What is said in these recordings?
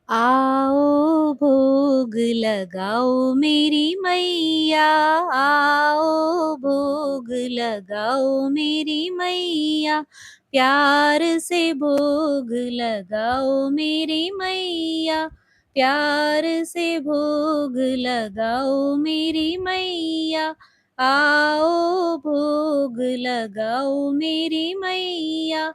आओ भोग लगाओ मेरी मैया, आओ भोग लगाओ मेरी मैया, प्यार से भोग लगाओ मेरी मैया, प्यार से भोग लगाओ मेरी मैया। आओ भोग लगाओ मेरी मैया,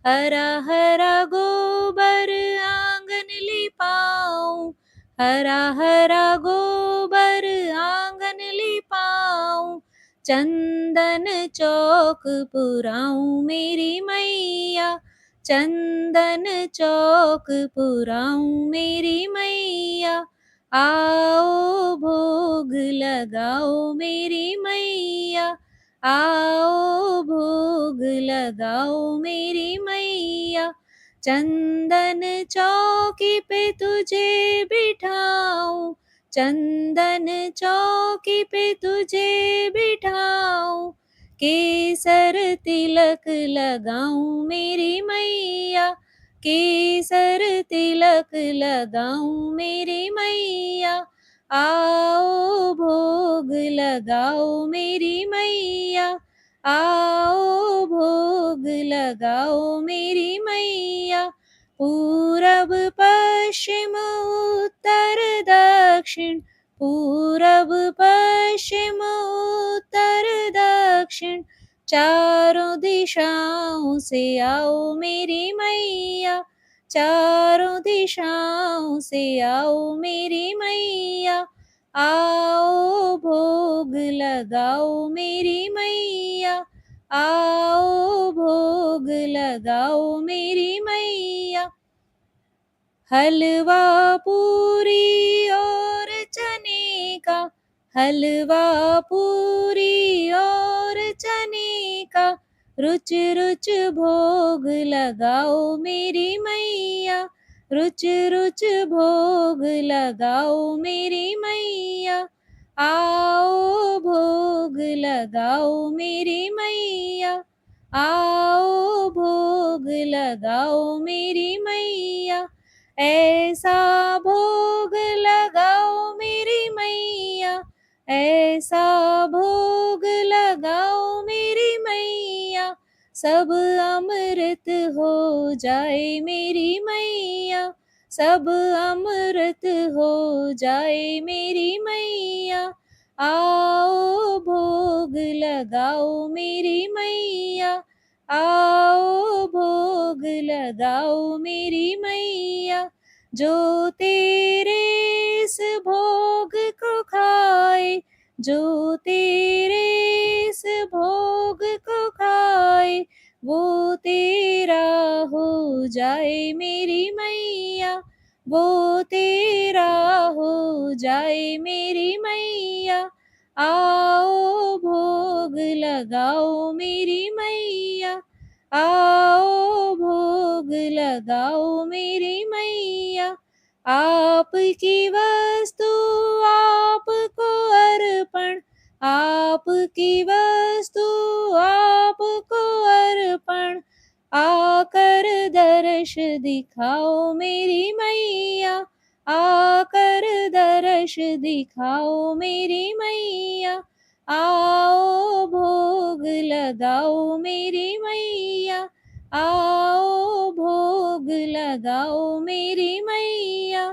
हरा हरा गोबर आंगन लिपाऊं, हरा हरा गोबर आंगन लिपाऊं, चंदन चौक पुराऊं मेरी मैया, चंदन चौक पुराऊं मेरी मैया। आओ भोग लगाओ मेरी मैया, आओ भोग लगाओ मेरी मैया, चंदन चौकी पे तुझे बिठाऊं, चंदन चौकी पे तुझे बिठाऊं, केसर तिलक लगाऊं मेरी मैया, केसर तिलक लगाऊं मेरी मैया। आओ भोग लगाओ मेरी मैया, आओ भोग लगाओ मेरी मैया। पूरब पश्चिम उत्तर दक्षिण, पूरब पश्चिम उत्तर दक्षिण, चारों दिशाओं से आओ मेरी मैया, चारों दिशाओं से आओ मेरी मैया। आओ भोग लगाओ मेरी मैया, आओ भोग लगाओ मेरी मैया। हलवा पूरी और चने का, हलवा पूरी और चने का, रुच रुच भोग लगाओ मेरी मैया, रुच रुच भोग लगाओ मेरी मैया। आओ भोग लगाओ मेरी मैया, आओ भोग लगाओ मेरी मैया। ऐसा भोग लगाओ मेरी मैया, ऐसा भोग लगाओ मेरी मैया, सब अमृत हो जाए मेरी मैया, सब अमृत हो जाए मेरी मैया। आओ भोग लगाओ मेरी मैया, आओ भोग लगाओ मेरी मैया। जो तेरे इस भोग को खाए, जो तेरे इस भोग को खाए, वो तेरा हो जाए मेरी मैया, वो तेरा हो जाए मेरी मैया। आओ भोग लगाओ मेरी मैया, आओ भोग लगाओ मेरी मैया। आपकी वस्तु आपको अर्पण, आपकी वस्तु आपको अर्पण, आकर दर्श दिखाओ मेरी मैया, आकर दर्श दिखाओ मेरी मैया। आओ भोग लगाओ मेरी मैया, आओ भोग लगाओ मेरी मैया।